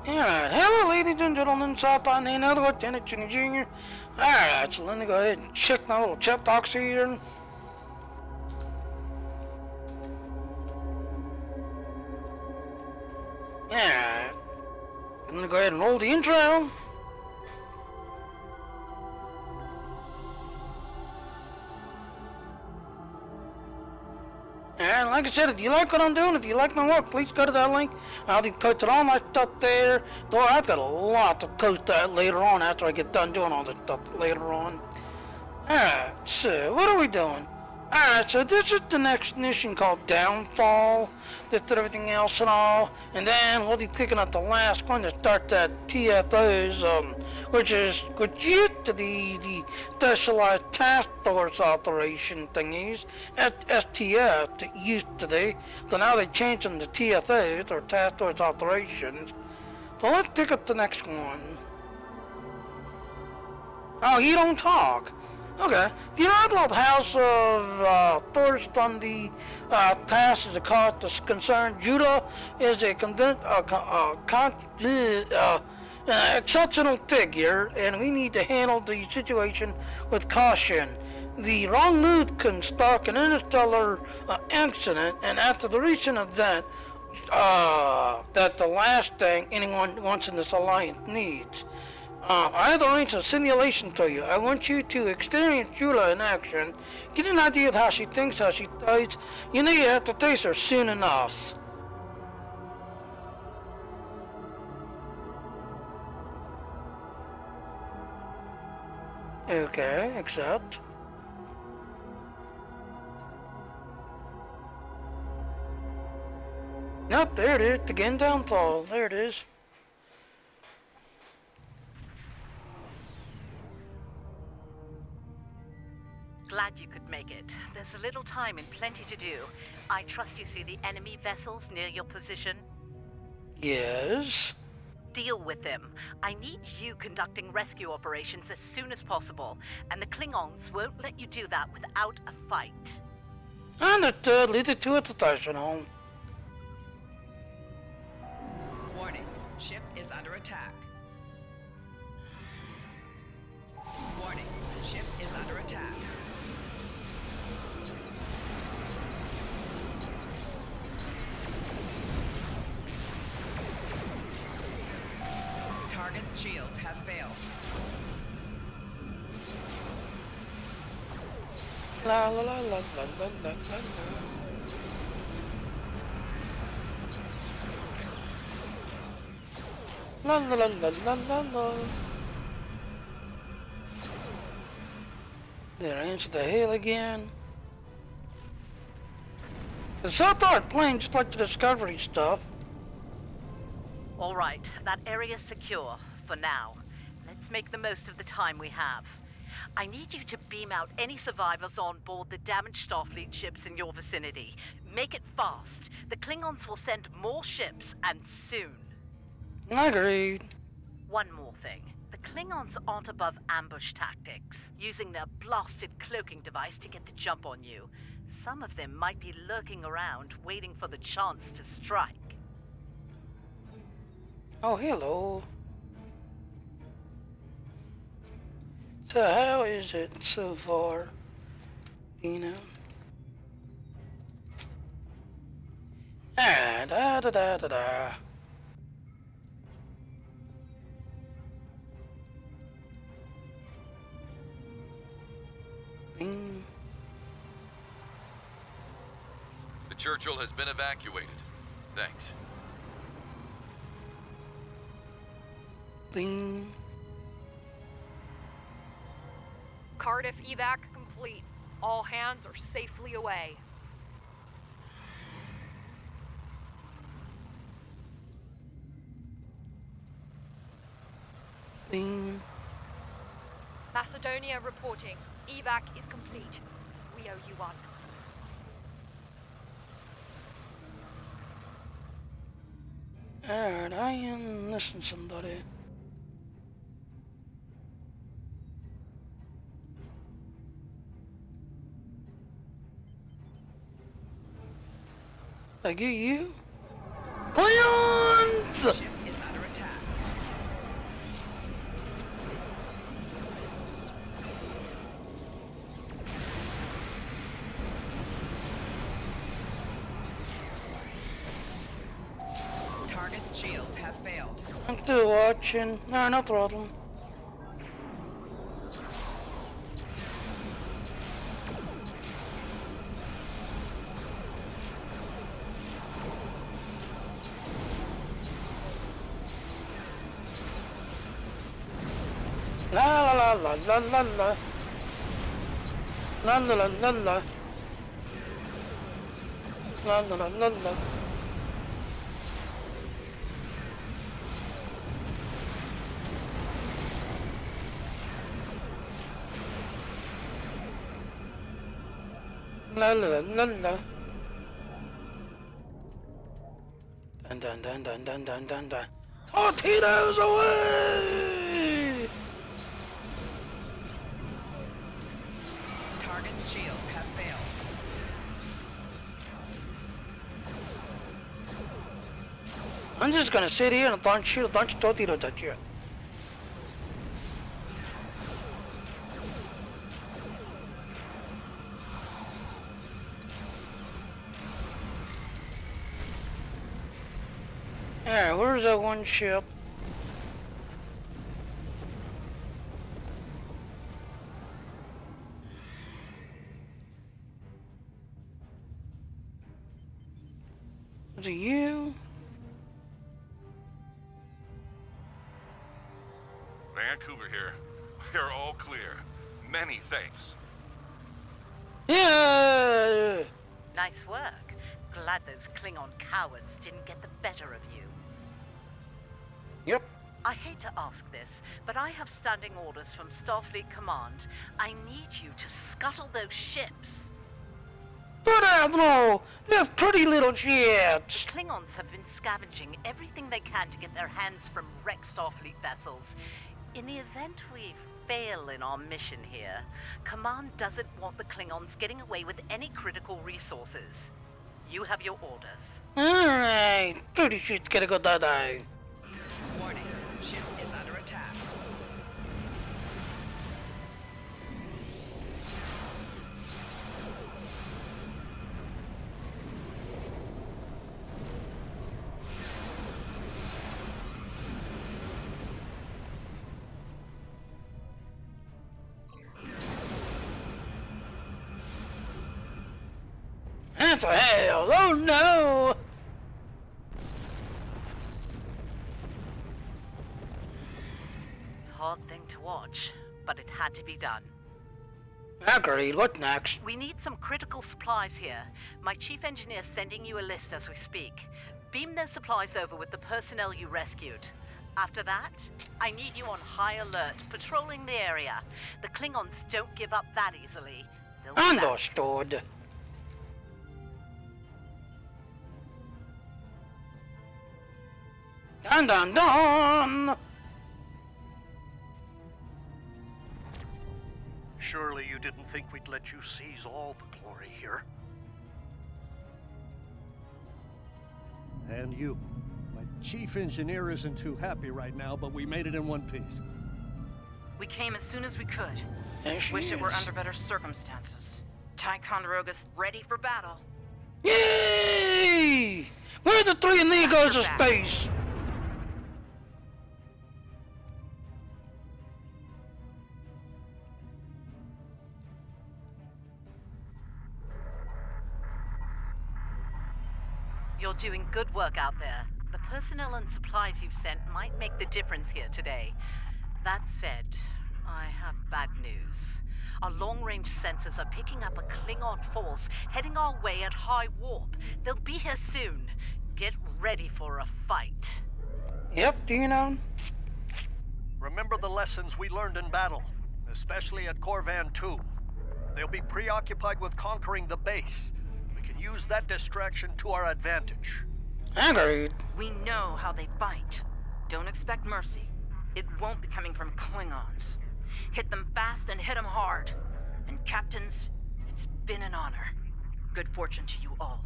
Alright, hello ladies and gentlemen, South on the another Lieutenant Junior Jr. Alright, so let me go ahead and check my little chat box here. Alright, I'm gonna go ahead and roll the intro. And like I said, if you like what I'm doing, if you like my work, please go to that link. I'll be posting all my stuff there. Though I've got a lot to post that later on after I get done doing all this stuff later on. Alright, so what are we doing? Alright, so this is the next mission called Downfall. This and everything else and all. And then we'll be picking up the last one to start that TFOs, which used to be the Specialized Task Force Operation thingies, STF, it used to be. So now they changed them to TFOs, or Task Force Operations. So let's pick up the next one. Oh, you don't talk. Okay. The United House of Thirst on the task as a cause is concerned. Judah is a exceptional figure, and we need to handle the situation with caution. The wrong move can spark an interstellar accident, and after the recent event, that the last thing anyone wants in this alliance needs. I have arranged a simulation for you. I want you to experience Judah in action, get an idea of how she thinks, how she fights. You know you have to face her soon enough. Okay, accept. Nope, there it is. Again, Downfall. There it is. Glad you could make it. There's a little time and plenty to do. I trust you see the enemy vessels near your position? Yes. Deal with them. I need you conducting rescue operations as soon as possible, and the Klingons won't let you do that without a fight. Understood. Leave it to a professional. Warning, ship is under attack. Warning, ship is under attack. Target's shields have failed. La la la la la la la la. La la la la la la la. There, into the hail again. The South Arc plane just like the Discovery stuff. All right, that area's secure, for now. Let's make the most of the time we have. I need you to beam out any survivors on board the damaged Starfleet ships in your vicinity. Make it fast. The Klingons will send more ships, and soon. Agreed. One more thing. The Klingons aren't above ambush tactics, using their blasted cloaking device to get the jump on you. Some of them might be lurking around, waiting for the chance to strike. Oh, hello. So how is it so far? You know? Ah, da da da da da. Ding. The Churchill has been evacuated. Thanks. Ding. Cardiff evac complete. All hands are safely away. Ding. Macedonia reporting. Evac is complete. We owe you one. Alright, I am missing somebody. I get you? Klingons! Ship is under attack. Still watching. No, no problem. La la la la la la. La la la la la. La la la la la. La la la la. Dun dun dun dun dun dun dun dun. Torpedoes away! Target's shields have failed. I'm just gonna sit here and shoot a bunch of torpedoes at you. Alright, where's that one ship? Is it you? Vancouver here. We're all clear. Many thanks. Yeah! Nice work. Glad those Klingon cowards didn't get the better of you. Yep. I hate to ask this, but I have standing orders from Starfleet Command. I need you to scuttle those ships. But Admiral, they're pretty little ships. Klingons have been scavenging everything they can to get their hands from wrecked Starfleet vessels. In the event we fail in our mission here, Command doesn't want the Klingons getting away with any critical resources. You have your orders. Alright, pretty shit's gonna go die. Warning, ship is under attack. That's a hell, oh no! Hard thing to watch, but it had to be done. Agreed, what next? We need some critical supplies here. My chief engineer's sending you a list as we speak. Beam those supplies over with the personnel you rescued. After that, I need you on high alert, patrolling the area. The Klingons don't give up that easily. They'll be back. Understood. Dun dun dun! Surely you didn't think we'd let you seize all the glory here. And you. My chief engineer isn't too happy right now, but we made it in one piece. We came as soon as we could. There she Wish it were is. under better circumstances. Ticonderoga's ready for battle. Yay! We're the three amigos of space! You're doing good work out there. The personnel and supplies you've sent might make the difference here today. That said, I have bad news. Our long-range sensors are picking up a Klingon force heading our way at high warp. They'll be here soon. Get ready for a fight. Yep, do you know? Remember the lessons we learned in battle, especially at Corvan 2. They'll be preoccupied with conquering the base. We can use that distraction to our advantage. Agreed. We know how they fight. Don't expect mercy. It won't be coming from Klingons. Hit them fast and hit them hard. And captains, it's been an honor. Good fortune to you all.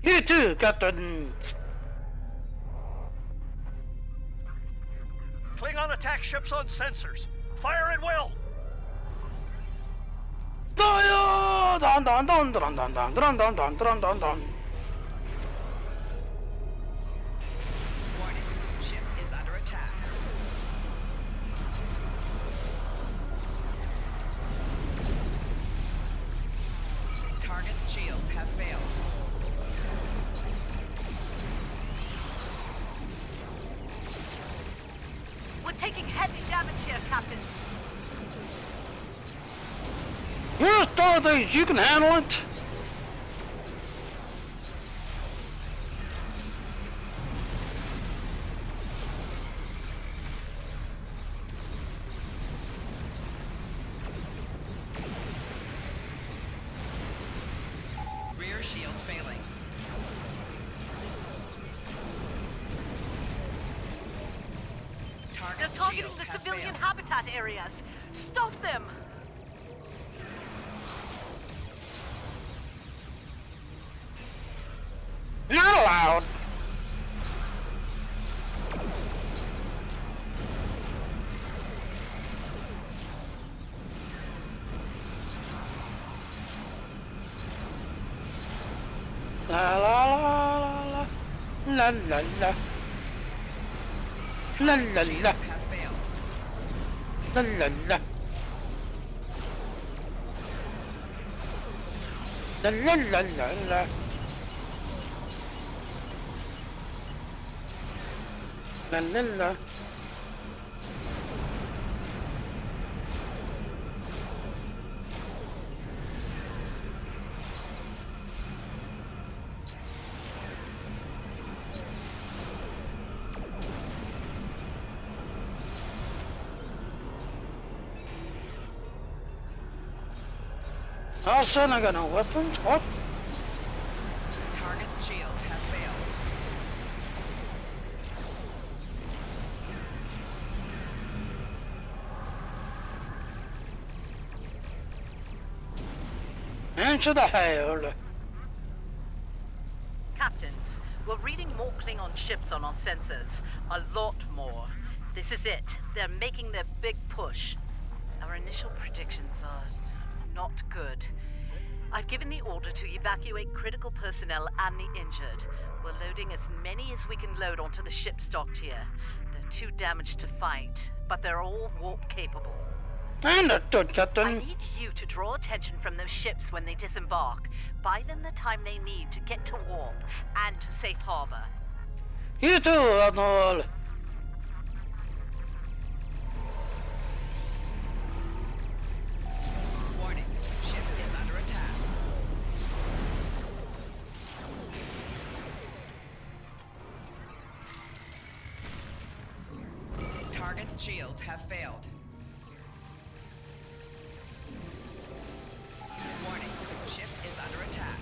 You too, Captain. Klingon attack ships on sensors. Fire at will! Dun dun dun dun dun dun dun dun dun dun dun dun dun. Warning, ship is under attack. taking heavy damage here, Captain. You're a Stardust, you can handle it. Rear shields failing. They're Target targeting shields the have civilian failed. habitat areas. Stop them! Not allowed. La la la la la la la la la la la Have failed. la la la la la la la la. La la la. All of a sudden I got no weapons? What? Target's shields have failed. Answer the hell. Captains, we're reading more Klingon ships on our sensors. A lot more. This is it. They're making their big push. Our initial predictions are not good. I've given the order to evacuate critical personnel and the injured. We're loading as many as we can load onto the ship docked here. They're too damaged to fight, but they're all warp capable. Understood, I Captain. need you to draw attention from those ships when they disembark. Buy them the time they need to get to warp and to safe harbor. You too, Admiral. Warning. Ship is under attack. Target's shields have failed. Warning. Ship is under attack.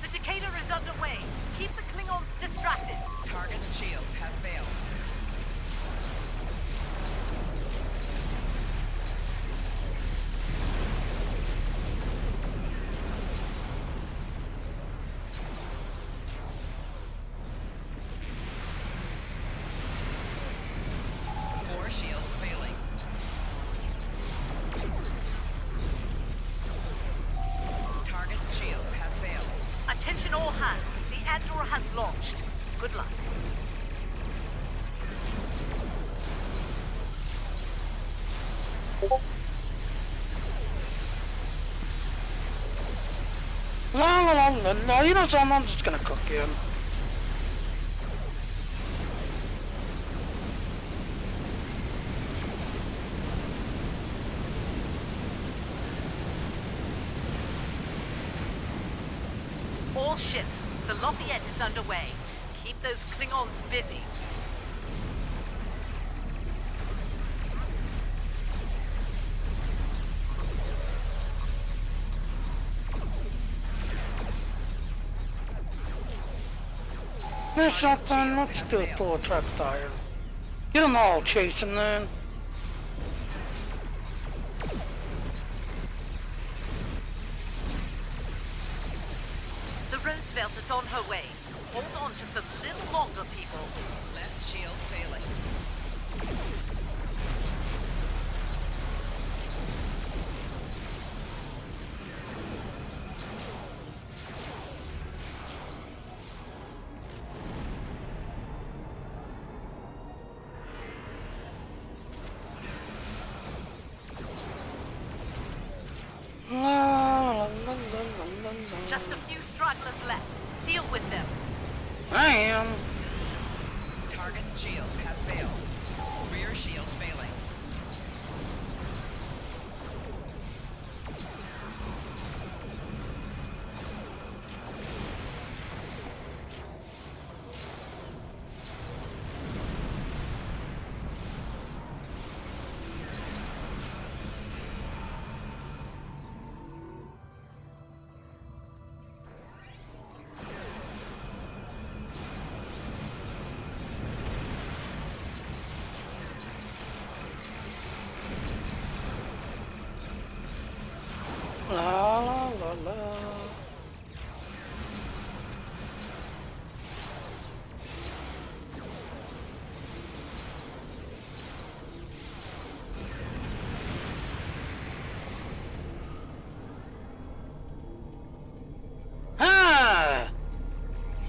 The Decatur is underway. Keep the Klingons distracted. Target's shields have failed. Four shields failing. Target's shields have failed. Attention all hands. The Andor has launched. Good luck. La la la la la. You know something? I'm just gonna cook you. All ships. The Lafayette is underway. Keep those Klingons busy. There's something. Let's do a full track tire. Get them all chasing then. The Roosevelt is on her way. Hold on just a little longer, people. Left shield failing. La la la la la la la. Just a few stragglers left. Deal with them.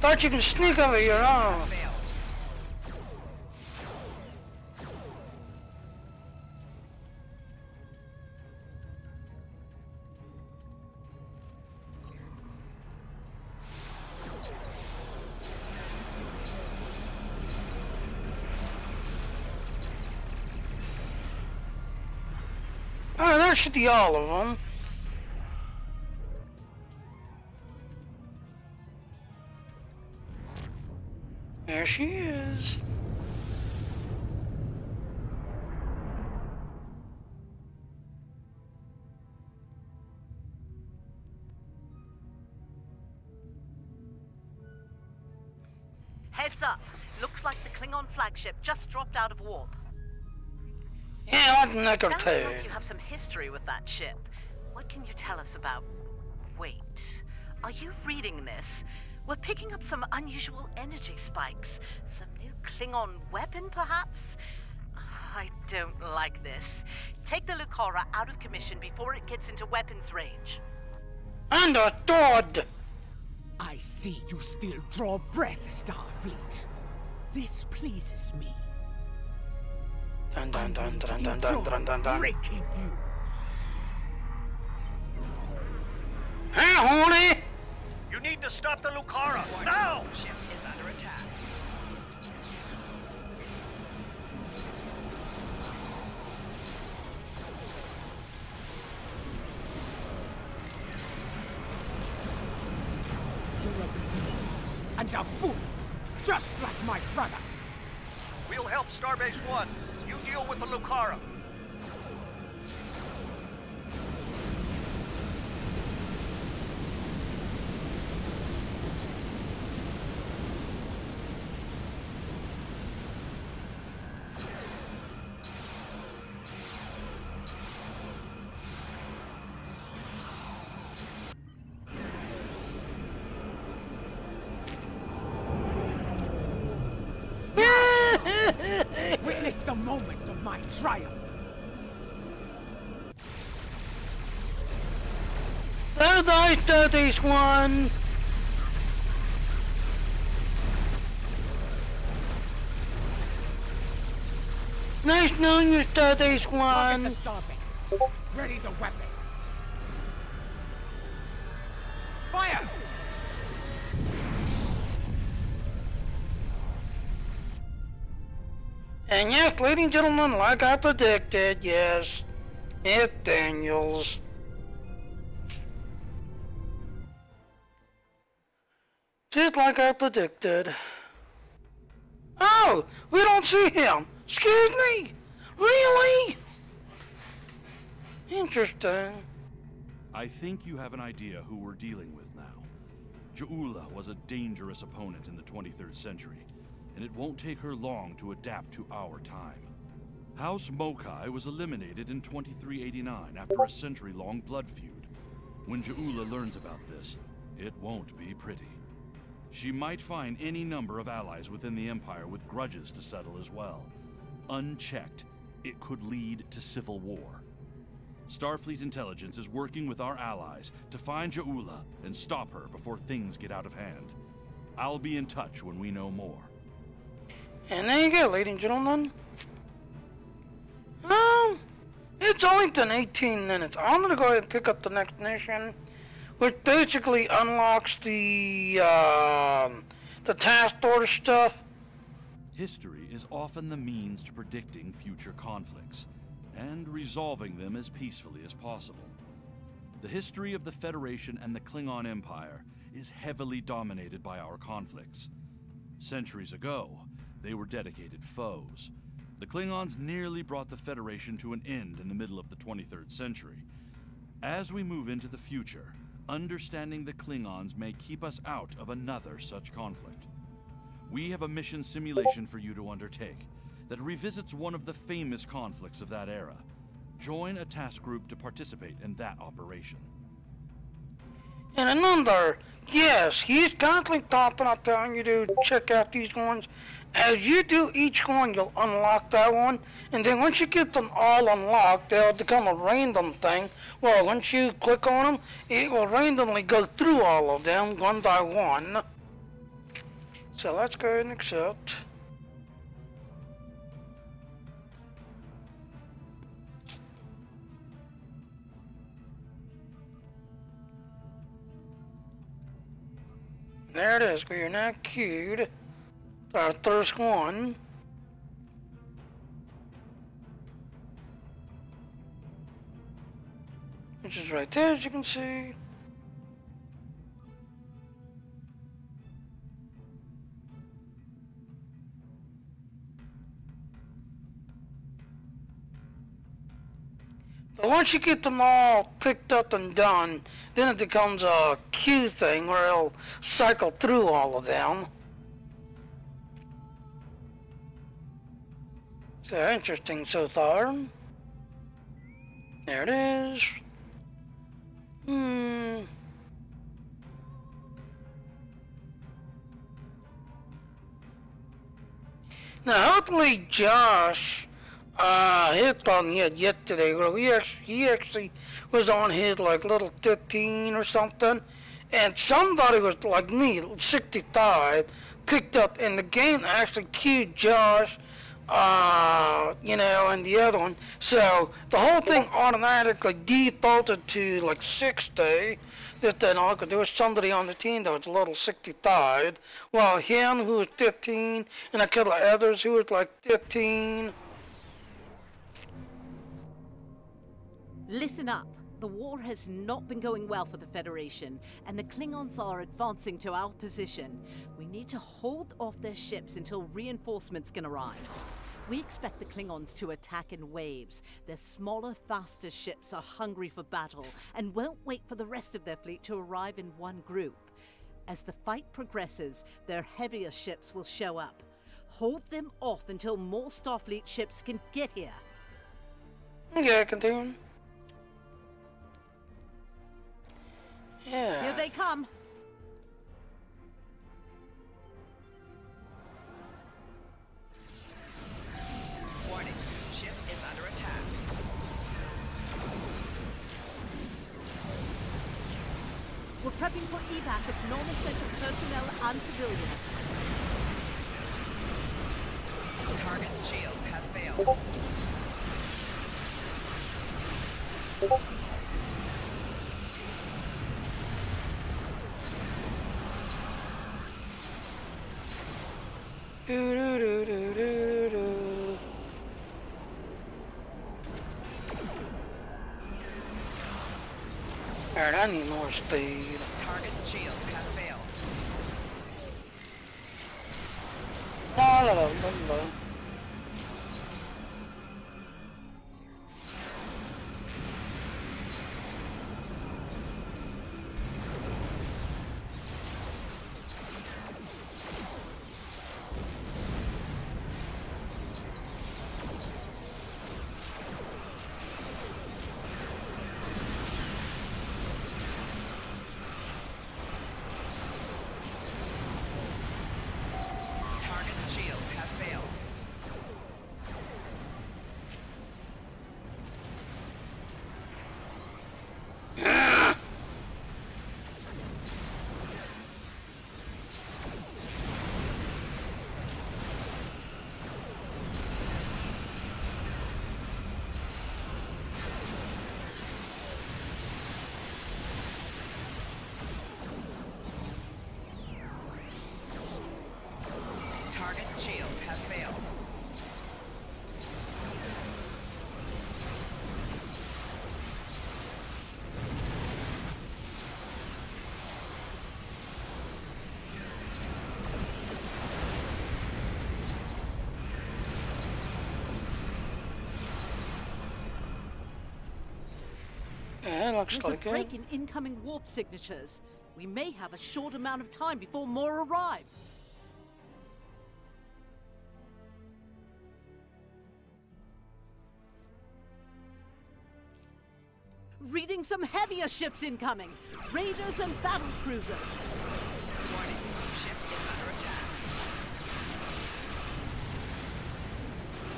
Thought you can sneak over here, huh? Failed. Oh, that should be all of them. There she is. Heads up. Looks like the Klingon flagship just dropped out of warp. Yeah, like neck or Sounds two. like you have some history with that ship. What can you tell us about... Wait. Are you reading this? We're picking up some unusual energy spikes. Some new Klingon weapon, perhaps? I don't like this. Take the Lucora out of commission before it gets into weapons range. Understood! I see you still draw breath, Starfleet. This pleases me. Dun dun dun I'm dun going dun to dun enjoy dun dun dun. breaking you. Hey, horny! You need to stop the Lucara, now! Ship is under attack. You're a believer and a fool, just like my brother. We'll help Starbase 1. You deal with the Lucara. Witness the moment of my triumph. So nice to this one. Nice knowing you, Studies Target one. the Starbase. Ready the weapon. Fire! And yes, ladies and gentlemen, like I predicted, yes, it's Daniels. Just like I predicted. Oh, we don't see him. Excuse me? Really? Interesting. I think you have an idea who we're dealing with now. Ja'ula was a dangerous opponent in the 23rd century, and it won't take her long to adapt to our time. House Mokai was eliminated in 2389 after a century-long blood feud. When Ja'ula learns about this, it won't be pretty. She might find any number of allies within the Empire with grudges to settle as well. Unchecked, it could lead to civil war. Starfleet intelligence is working with our allies to find Ja'ula and stop her before things get out of hand. I'll be in touch when we know more. And there you go, ladies and gentlemen. It's only been 18 minutes. I'm gonna go ahead and pick up the next mission, which basically unlocks the task order stuff. History is often the means to predicting future conflicts and resolving them as peacefully as possible. The history of the Federation and the Klingon Empire is heavily dominated by our conflicts. Centuries ago, they were dedicated foes. The Klingons nearly brought the Federation to an end in the middle of the 23rd century. As we move into the future, understanding the Klingons may keep us out of another such conflict. We have a mission simulation for you to undertake that revisits one of the famous conflicts of that era. Join a task group to participate in that operation. And another, yes, he's constantly talking about telling you to check out these ones. As you do each one, you'll unlock that one. And then once you get them all unlocked, they'll become a random thing. Well, once you click on them, it will randomly go through all of them one by one. So let's go ahead and accept. There it is. We are now queued. Our first one. Which is right there, as you can see. But once you get them all picked up and done, then it becomes a queue thing where it'll cycle through all of them. So interesting so far. There it is. Now hopefully Josh his problem he had yesterday, well, he actually was on his like little 15 or something, and somebody was like me, 65, picked up, and the game actually queued Josh, you know, and the other one. So the whole thing automatically defaulted to like 60. That then all there was somebody on the team that was a little 65, while him who was 15, and a couple of others who was like 15. Listen up. The war has not been going well for the Federation, and the Klingons are advancing to our position. We need to hold off their ships until reinforcements can arrive. We expect the Klingons to attack in waves. Their smaller, faster ships are hungry for battle and won't wait for the rest of their fleet to arrive in one group. As the fight progresses, their heavier ships will show up. Hold them off until more Starfleet ships can get here. Yeah, continue. Yeah. Here they come. Warning, ship is under attack. We're prepping for evac of non-essential personnel and civilians. Target's shields have failed. Alright, I need more speed. Target's shields have failed. La la la la la. Target's shields have failed. Target's shields have failed. Yeah, it looks There's like a it. break in incoming warp signatures. We may have a short amount of time before more arrive. Reading some heavier ships incoming. Raiders and battle cruisers. Warning, ship is under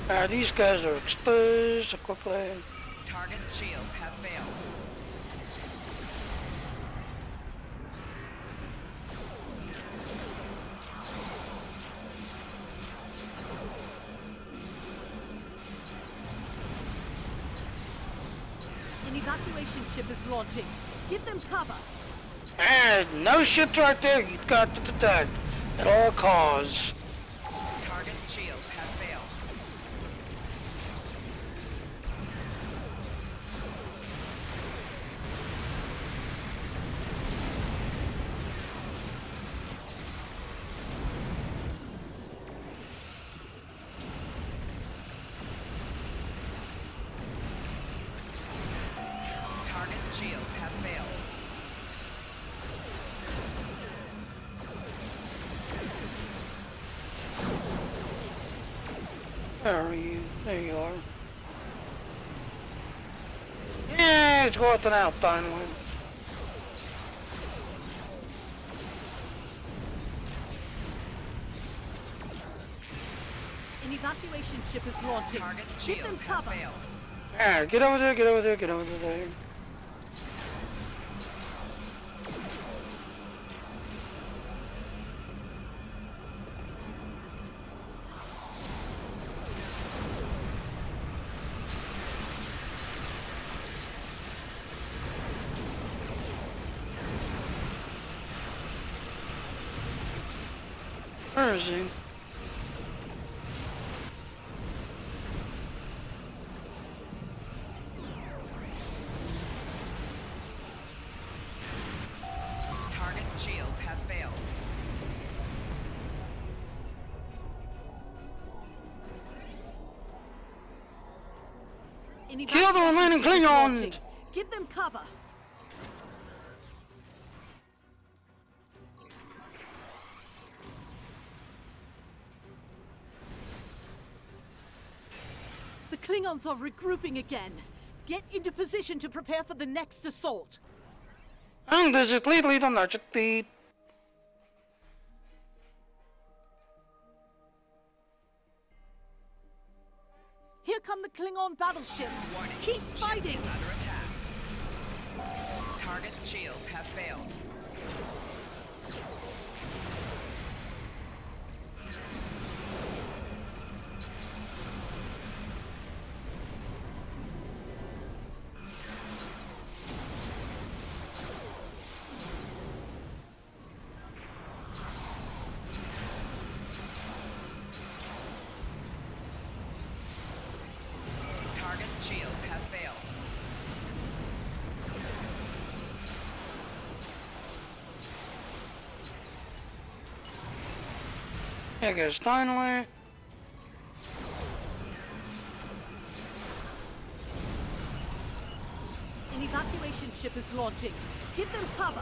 attack. These guys are exposed so quickly. Target's shields have failed. evacuation ship is launching. Give them cover. And no ships right there. You've got to protect at all costs. Target's shields have failed. Target's shields have failed. Where are you? There you are. Yeah, it's working out finally. An evacuation ship is launching. Target's Give them shields have cover. failed. Alright, get over there, get over there, get over there. Where is he? Target's shields have failed. An Kill the evacuation remaining ship is Klingons! launching. Give them cover. The Klingons are regrouping again. Get into position to prepare for the next assault. And there's a lead on that lead. Here come the Klingon battleships. Warning. Keep fighting. Ship is under attack. Target's shields have failed. Target's shields have failed. Here goes Steinway. An evacuation ship is launching. Give them cover.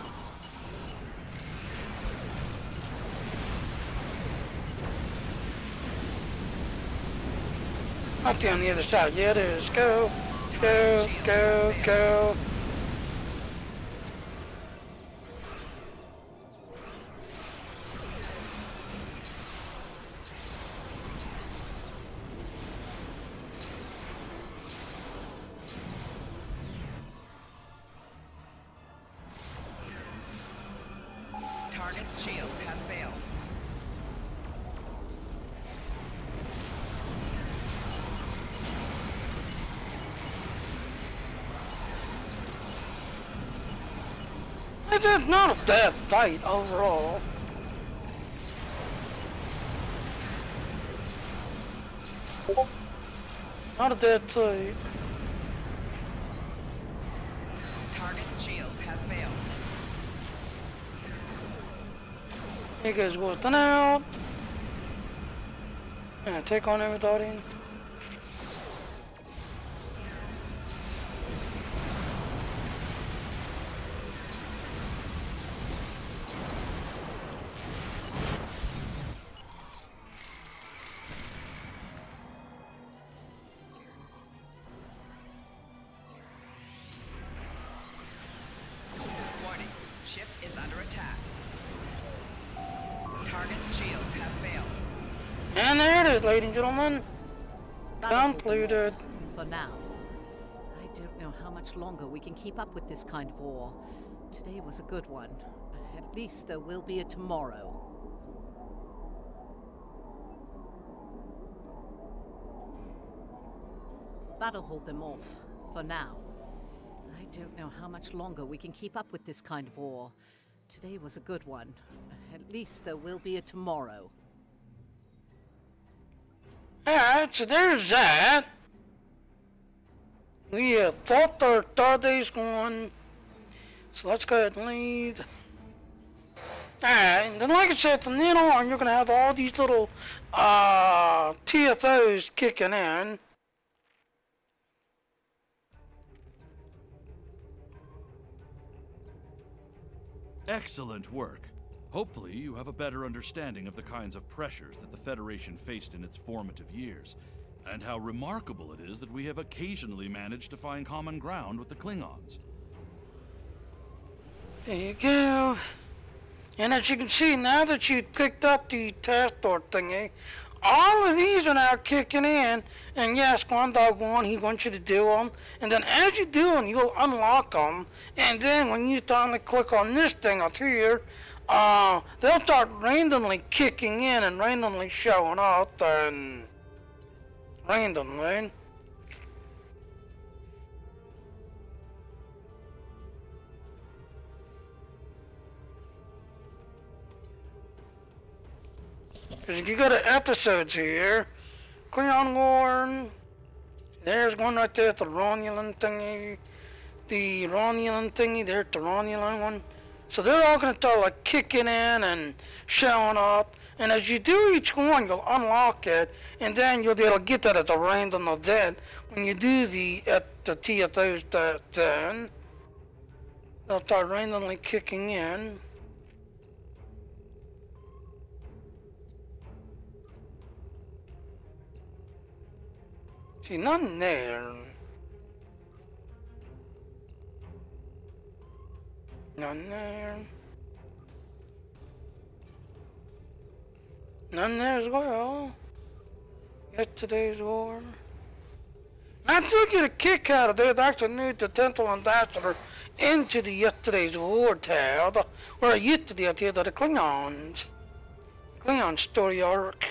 Up there on the other side. Yeah, it is. Go, go, go, go. Target's shields have failed. It is not a bad fight overall. Not a bad fight. Target's shields have failed. Here goes working out. Gonna take on everybody. Warning. Ship is under attack. Target's shields have failed. And there it is, ladies and gentlemen. Concluded. For now. I don't know how much longer we can keep up with this kind of war. Today was a good one. At least there will be a tomorrow. That'll hold them off, for now. I don't know how much longer we can keep up with this kind of war. Today was a good one. At least there will be a tomorrow. Alright, so there's that. We thought our third day's gone. So let's go ahead and leave. Alright, and then like I said, from then on, you're going to have all these little TFOs kicking in. Excellent work. Hopefully you have a better understanding of the kinds of pressures that the Federation faced in its formative years, and how remarkable it is that we have occasionally managed to find common ground with the Klingons. There you go. And as you can see, now that you clicked up the task door thingy, all of these are now kicking in. And yes, Dog 1, he wants you to do them. And then as you do them, you'll unlock them. And then when you finally click on this thing up here, they'll start randomly kicking in and randomly showing up and randomly. Because if you go to episodes here, Klingon War, there's one right there, the Romulan thingy, there's the Romulan one. So they're all going to start like kicking in and showing up. And as you do each one, you'll unlock it, and then you'll be able to get that at the random event when you do the TFOs then. They'll start randomly kicking in. See, nothing there. None there. None there as well. Yesterday's war. I still get a kick out of it. They actually moved the 10th ambassador into the yesterday's war tab, where I used to be at the end of the Klingons. Klingon story arc.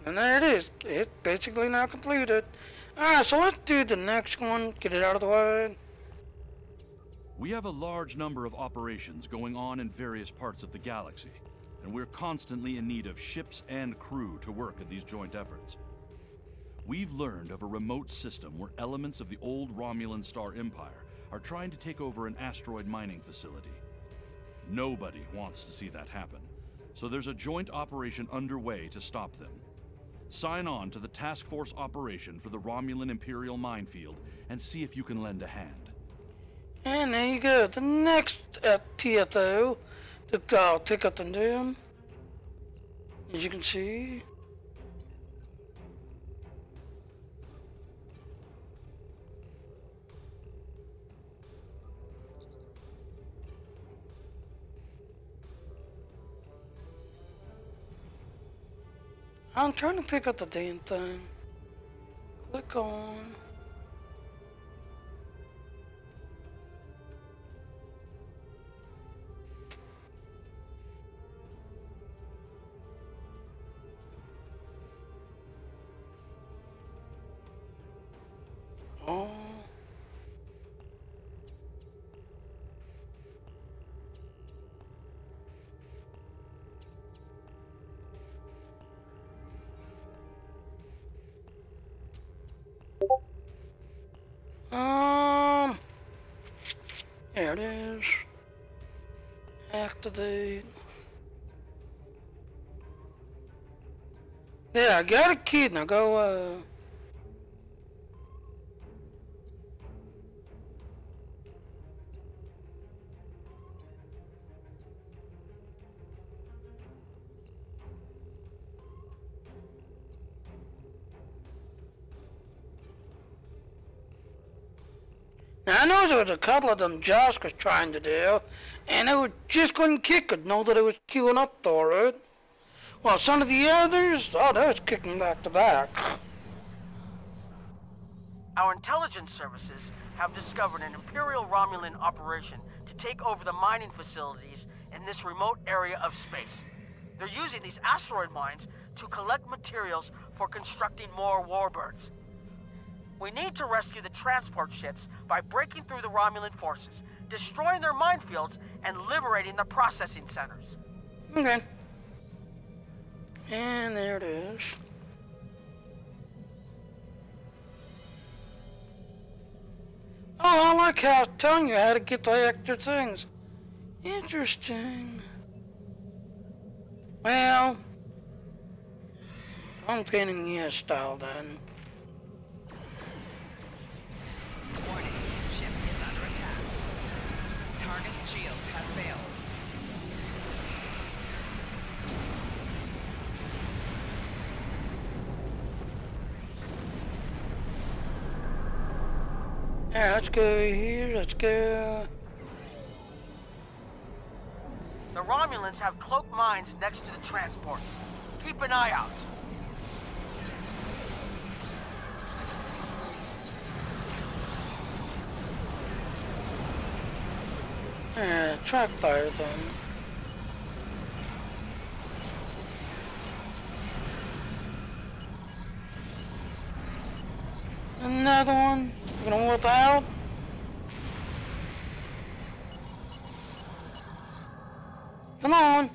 And there it is. It's basically now completed. Alright, so let's do the next one. Get it out of the way. We have a large number of operations going on in various parts of the galaxy, and we're constantly in need of ships and crew to work in these joint efforts. We've learned of a remote system where elements of the old Romulan Star Empire are trying to take over an asteroid mining facility. Nobody wants to see that happen, so there's a joint operation underway to stop them. Sign on to the task force operation for the Romulan Imperial minefield and see if you can lend a hand. And there you go. The next TFO that I'll take up and do, as you can see. I'm trying to pick up the damn thing. Click on. Oh. There it is. Activate. There, I got a kid. Now go, Now, I know there was a couple of them Josh was trying to do, and they just couldn't kick it, know that it was queuing up for it. Well, some of the others, oh, they was kicking back to back. Our intelligence services have discovered an Imperial Romulan operation to take over the mining facilities in this remote area of space. They're using these asteroid mines to collect materials for constructing more warbirds. We need to rescue the transport ships by breaking through the Romulan forces, destroying their minefields, and liberating the processing centers. Okay. And there it is. Oh, I like how it's telling you how to get the extra things. Interesting. Well, I'm painting the style then. Warning, ship is under attack. Target's shields have failed. Yeah, let's go here, let's go. The Romulans have cloaked mines next to the transports. Keep an eye out. Yeah, track fire then. Another one. You gonna whip out? Come on.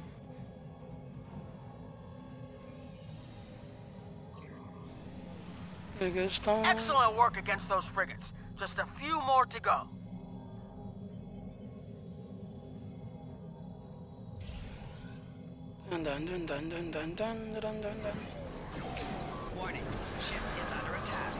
There goes Stone. Excellent work against those frigates. Just a few more to go. Dun dun dun dun dun dun dun dun dun dun. Warning, ship is under attack.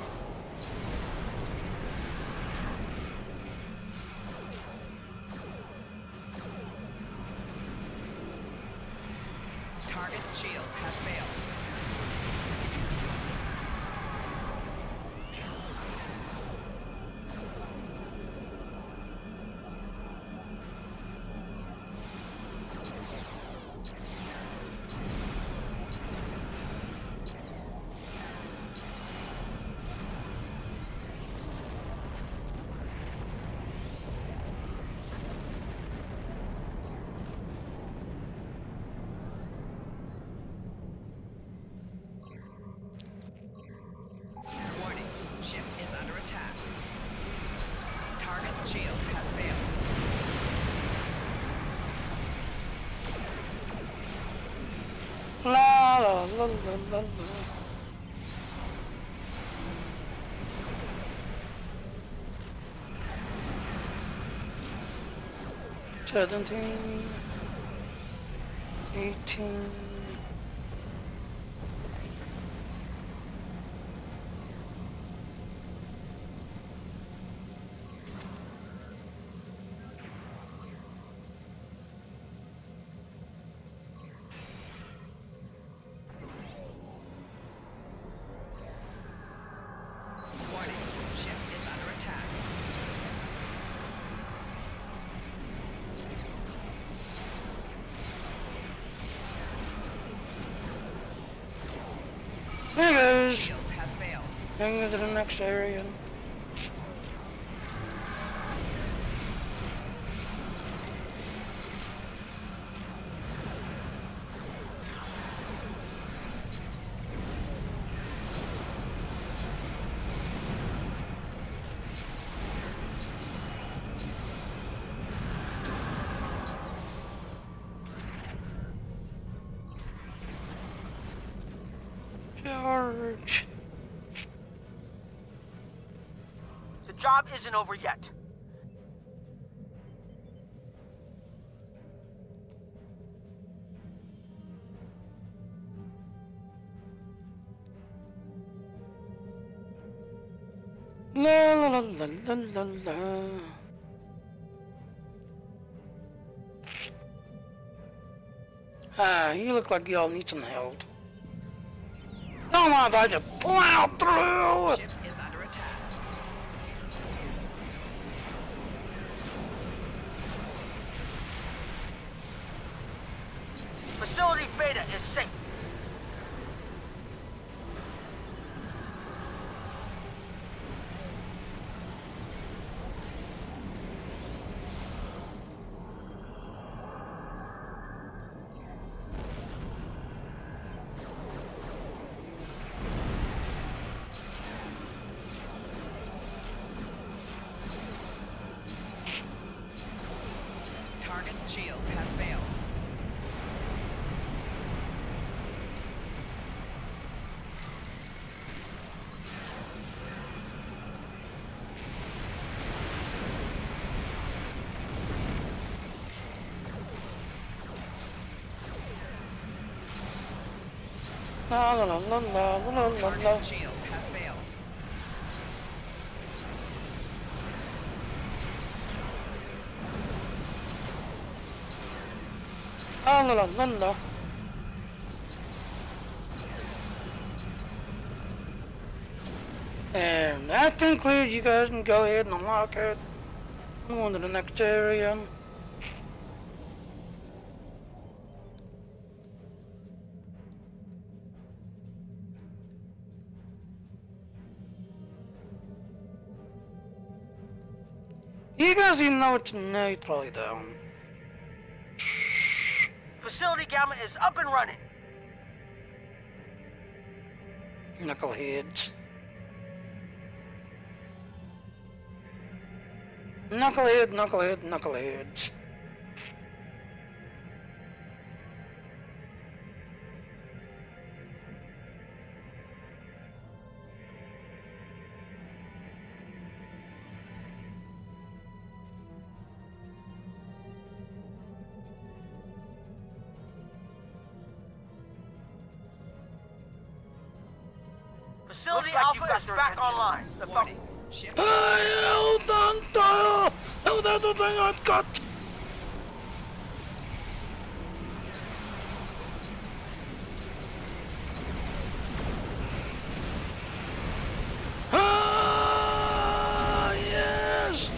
Target's shields have failed. Warning, ship is under attack. Target's shields have failed. La la la la la la. Seventeen, 18. Warning, ship is under attack. There goes. Shields have failed. Going to the next area. Charge. The job isn't over yet. La la la la la la. Ah, you look like y'all need some help. Don't mind if I just plow through! Ship is under attack. Facility Beta is safe. shields have failed. La la la la la la la la. Target shields have failed. La la la la la. And that concludes. You guys can go ahead and unlock it. Move on to the next area. You guys even know what to know? You probably don't. Facility Gamma is up and running. Knuckleheads. Knucklehead, knucklehead, knuckleheads. Facility Alpha is back online. The Warning. Ship Hey, hold on, Tyler! Oh, that's the thing I've got! Ah, yes!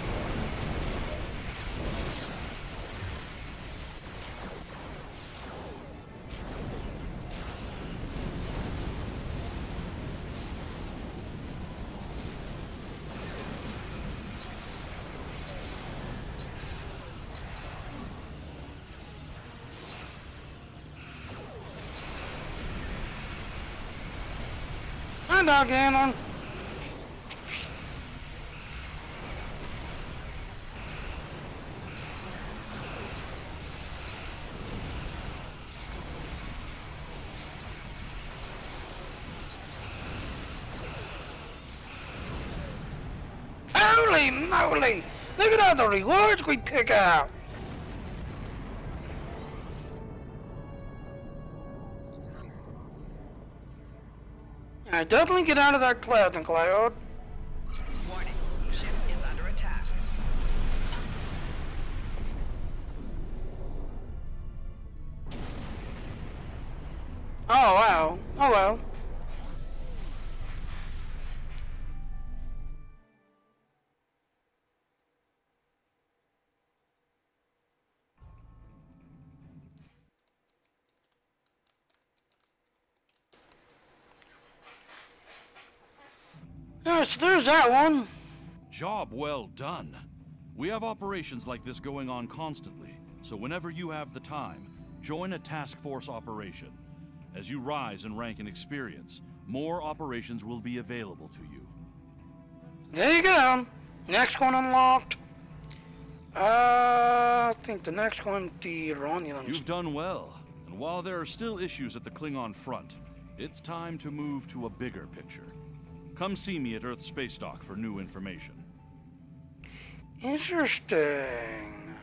Hi, Dog Ganon. Holy moly! Look at all the rewards we took out! I definitely get out of that cloud, Cloud. warning. Ship is under attack. Oh wow. Oh well. Yes, there's that one. Job well done. We have operations like this going on constantly, so whenever you have the time, join a task force operation. As you rise in rank and experience, more operations will be available to you. There you go. Next one unlocked. I think the next one, the Romulans. You've done well, and while there are still issues at the Klingon front, it's time to move to a bigger picture. Come see me at Earth Space Dock for new information. Interesting.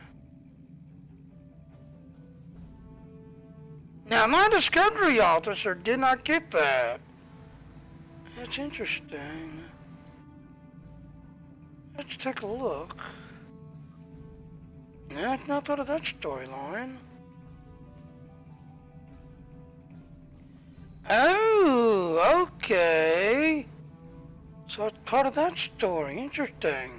Now, my discovery officer did not get that. That's interesting. Let's take a look. No, I've not thought of that storyline. Oh, okay. So it's part of that story. Interesting.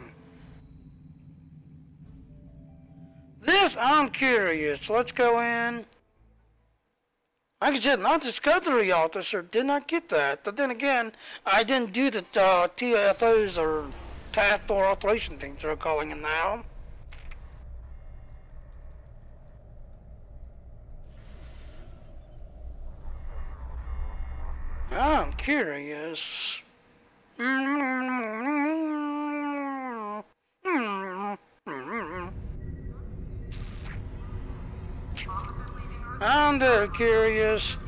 This, I'm curious. Let's go in. Like I said, my discovery officer did not get that. But then again, I didn't do the TFOs or task force operation things they're calling it now. I'm curious. I'm very curious.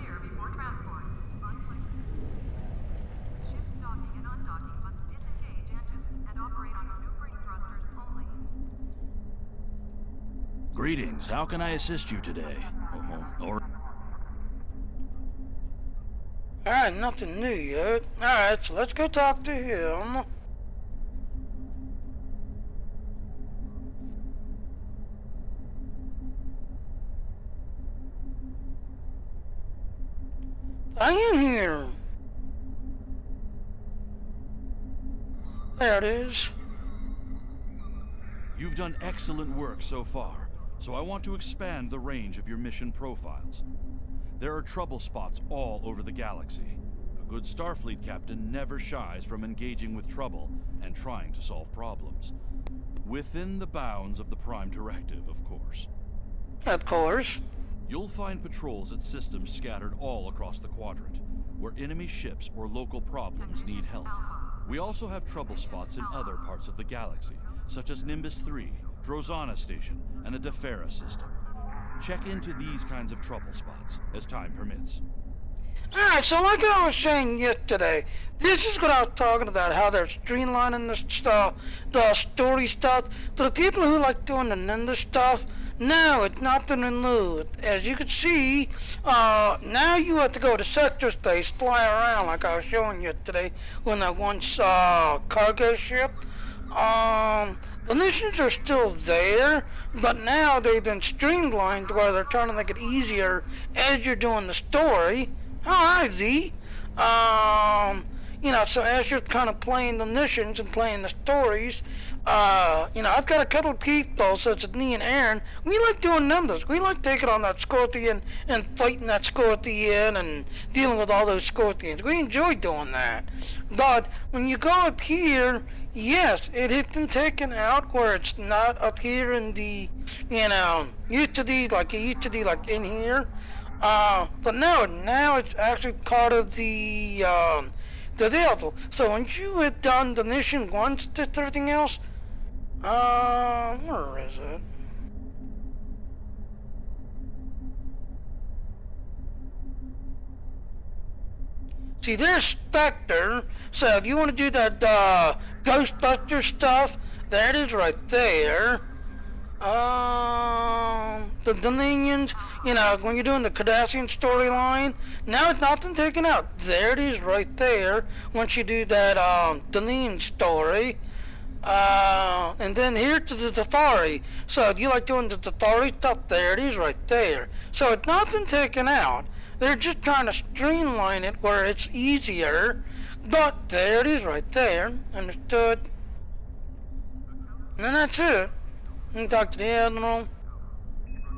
Greetings, how can I assist you today? Alright, nothing new yet. Alright, so let's go talk to him. I am here. There it is. You've done excellent work so far, so I want to expand the range of your mission profiles. There are trouble spots all over the galaxy. A good Starfleet captain never shies from engaging with trouble and trying to solve problems. Within the bounds of the Prime Directive, of course. Of course. You'll find patrols at systems scattered all across the quadrant, where enemy ships or local problems need help. We also have trouble spots in other parts of the galaxy, such as Nimbus 3, Drozana Station, and the Defera system. Check into these kinds of trouble spots, as time permits. Alright, so like I was saying yesterday, this is what I was talking about, how they're streamlining the story stuff. To the people who like doing the Ninja stuff, no, it's nothing new. As you can see, now you have to go to sector space, fly around like I was showing yesterday on that one cargo ship. The missions are still there, but now they've been streamlined where they're trying to make it easier as you're doing the story. Hi, Z. You know, so as you're kind of playing the missions and playing the stories, you know, I've got a couple of people, such as me and Aaron. We like doing numbers. We like taking on that Scorpion and fighting that Scorpion and dealing with all those Scorpions. We enjoy doing that. But when you go up here, yes, it has been taken out where it's not up here in the, you know, used to be like in here. But no, now it's actually part of the deal. So once you had done the mission once, did everything else, where is it? See, there's Spectre, so if you want to do that, Ghostbuster stuff, that is right there. The Dominions, you know, when you're doing the Cardassian storyline, now it's nothing taken out. There it is right there, once you do that, Dominion story. And then here to the Safari. So if you like doing the Safari stuff, there it is right there. So it's nothing taken out. They're just trying to streamline it where it's easier. But there it is right there. Understood? And then that's it. And talk to the Admiral.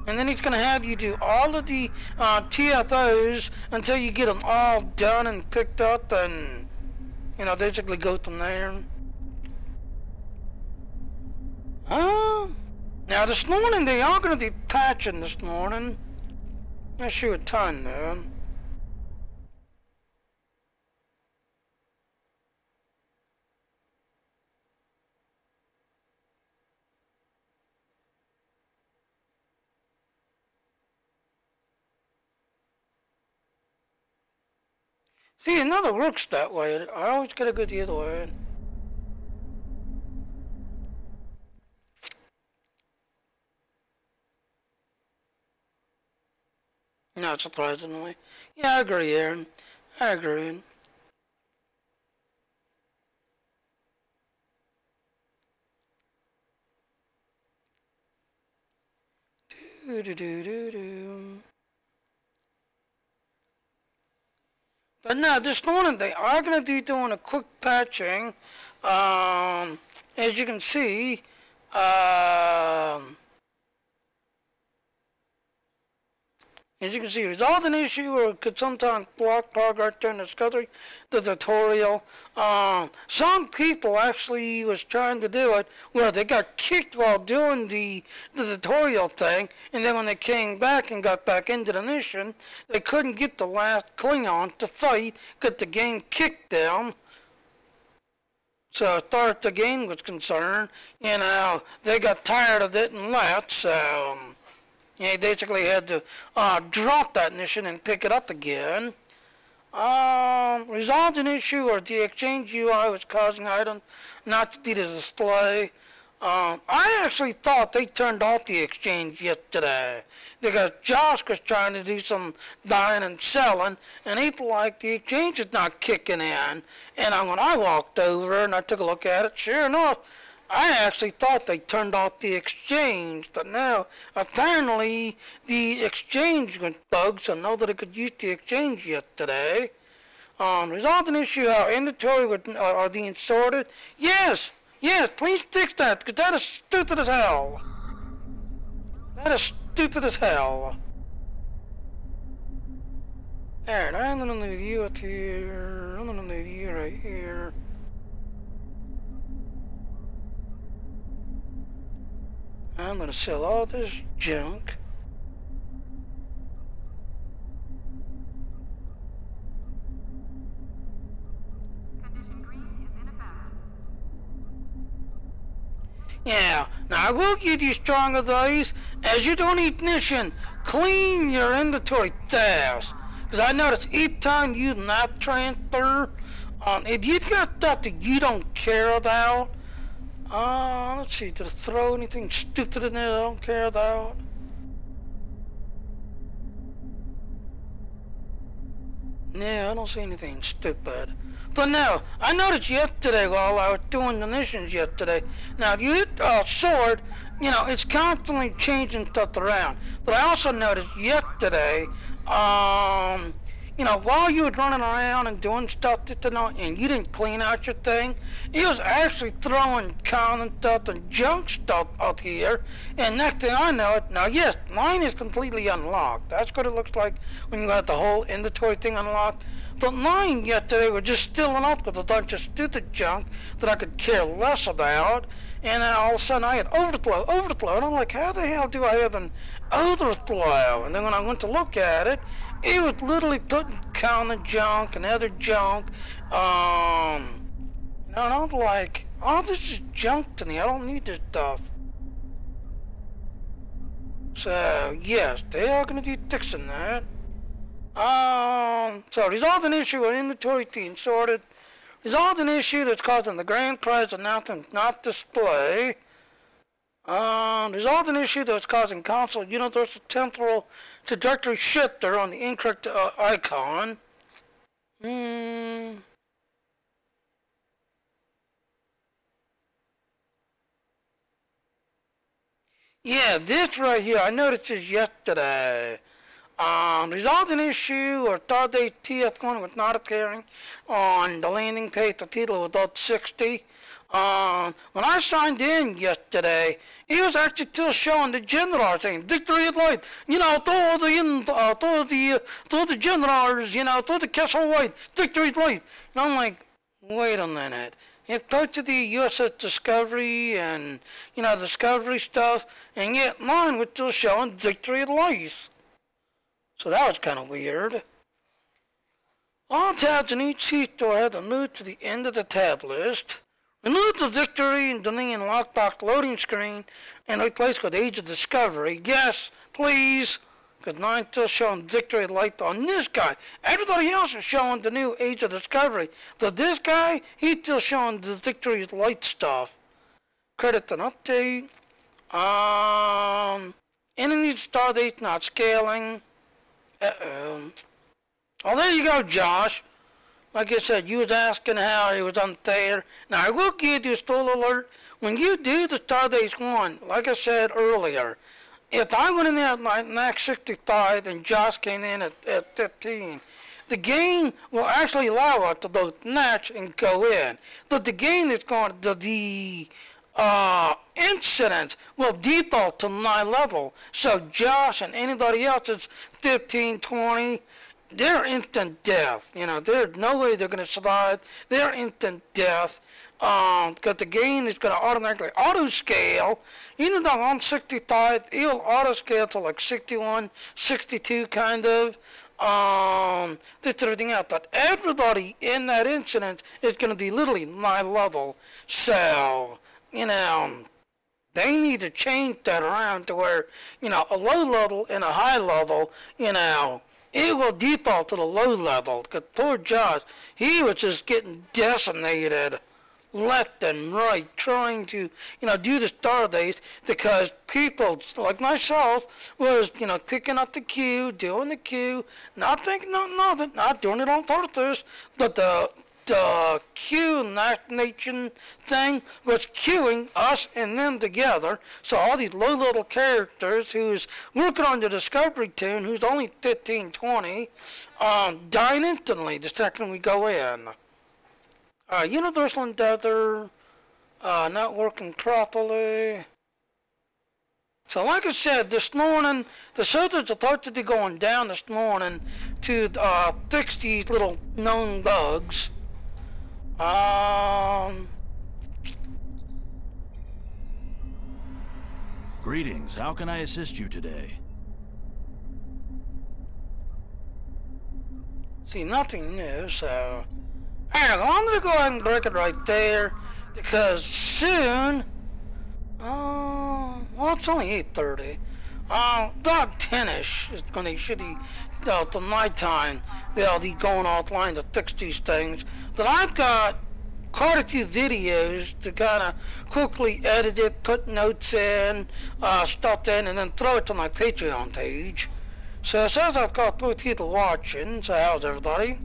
And then he's going to have you do all of the TFOs until you get them all done and picked up and, you know, basically go from there. Now this morning they are going to be patching this morning. Not sure a ton though. See, it never works that way. I always gotta go the other way. Not surprisingly. Yeah, I agree, Aaron. I agree. Do. But no, this morning they are going to be doing a quick patching. As you can see, resolve an issue or could sometimes block progress during discovery, the tutorial. Some people actually was trying to do it where they got kicked while doing the tutorial thing, and then when they came back and got back into the mission, they couldn't get the last Klingon to fight because the game kicked them. So as far as the game was concerned, you know, they got tired of it and left, so... Yeah, he basically had to drop that mission and pick it up again. Resolved an issue where the exchange UI was causing items not to be displayed. I actually thought they turned off the exchange yesterday because Josh was trying to do some buying and selling, and he like the exchange is not kicking in. And when I walked over and I took a look at it, sure enough, I actually thought they turned off the exchange, but now apparently the exchange went bugged, so nobody could use the exchange yesterday. Resolved an issue how inventory are being sorted. Yes, please fix that, because that is stupid as hell. That is stupid as hell. Alright, I'm gonna leave you up here. I'm gonna leave you right here. I'm gonna sell all this junk. Yeah, now I will give you strong advice. As you don't eat ignition, clean your inventory fast. Because I noticed each time you not transfer, if you've got stuff that you don't care about, let's see, did I throw anything stupid in there that I don't care about? No, I don't see anything stupid. But no, I noticed yesterday while I was doing the missions yesterday, now if you hit sword, you know, it's constantly changing stuff around. But I also noticed yesterday, you know, while you were running around and doing stuff and you didn't clean out your thing, it was actually throwing common stuff and junk stuff out here. And next thing I know it, now yes, mine is completely unlocked. That's what it looks like when you got the whole inventory thing unlocked. But mine yesterday were just filling up with a bunch of stupid junk that I could care less about. And then all of a sudden I had overflow. And I'm like, how the hell do I have an overflow? And then when I went to look at it, it was literally putting counter junk and other junk. You know, and I'm like, oh, this is junk to me. I don't need this stuff. So, yes, they are going to be fixing that. So resolved an issue with inventory being sorted. Resolved an issue that's causing the grand prize announcement not display. Resolved an issue that's causing console universal temporal trajectory shifter on the incorrect icon. Yeah, this right here, I noticed this yesterday. Resolved an issue or Stardate TF1 was not appearing on the landing page. The title was about 60. When I signed in yesterday, it was actually still showing the general saying victory at light. You know, throw the generals, you know, throw the castle light, victory at light. And I'm like, wait a minute. It talked to the USS Discovery and, you know, Discovery stuff, and yet mine was still showing victory at light. So that was kind of weird. All tabs in each seat door have to move to the end of the tab list. Remove the victory and delete lockbox loading screen and replace with Age of Discovery. Yes, please. Because mine's still showing victory light on this guy. Everybody else is showing the new Age of Discovery. But this guy, he's still showing the victory light stuff. Credit and update. Enemy stardate not scaling. Oh, there you go, Josh. Like I said, you was asking how it was unfair. Now, I will give you a full alert. When you do the Stardate 1, like I said earlier, if I went in there at like max 65 and Josh came in at 15, the game will actually allow us to both match and go in. But the game is going to, the incidents will default to my level. So Josh and anybody else is 15, 20, they're instant death. You know, there's no way they're going to survive. They're instant death. Because the game is going to automatically auto-scale. Even though I'm 65, it'll auto-scale to like 61, 62 kind of. This everything else. But everybody in that incident is going to be literally my level. So, you know, They need to change that around to where, you know, a low level and a high level, you know, it will default to the low level. Because poor Josh, he was just getting decimated left and right trying to, you know, do the Stardays because people like myself was, you know, clicking up the queue, doing the queue, not thinking nothing, not doing it on purpose, but the queue nation thing was queuing us and them together. So all these low little characters who's working on the Discovery Toon, who's only 15, 20, dying instantly the second we go in. Universal Endeavor, not working properly. So like I said, this morning, the servers are supposed to be going down this morning to fix these little known bugs. Greetings, how can I assist you today? See, nothing new, so... Alright, well, I'm gonna go ahead and break it right there, because soon... well, it's only 8:30. About 10-ish is gonna should be till nighttime. They'll be going offline to fix these things. But I've got quite a few videos to kind of quickly edit it, put notes in, stuff in, and then throw it to my Patreon page. So it says I've got 3 people watching, so how's everybody?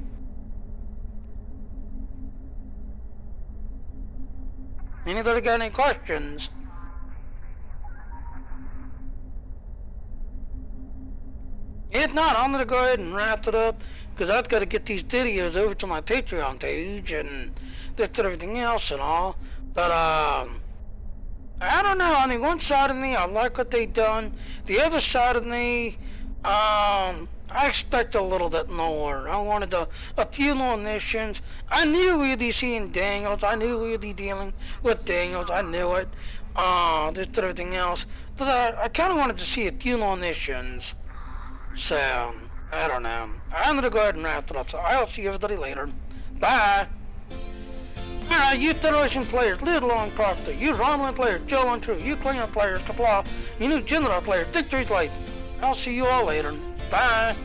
Anybody got any questions? If not, I'm going to go ahead and wrap it up, because I've got to get these videos over to my Patreon page and this and everything else and all. But, I don't know. I mean, one side of me, I like what they done. The other side of me, I expect a little bit more. I wanted a few more missions. I knew we'd be seeing Daniels. I knew we'd be dealing with Daniels. I knew it. This and everything else. But I kind of wanted to see a few more missions. So, I don't know. I'm going to go ahead and wrap it up. So I'll see everybody later. Bye. Alright, you Federation players, lead along properly. You Romulan players, Joe and True. You Klingon players, Kapla. You new General players, Victory's Light. I'll see you all later. Bye.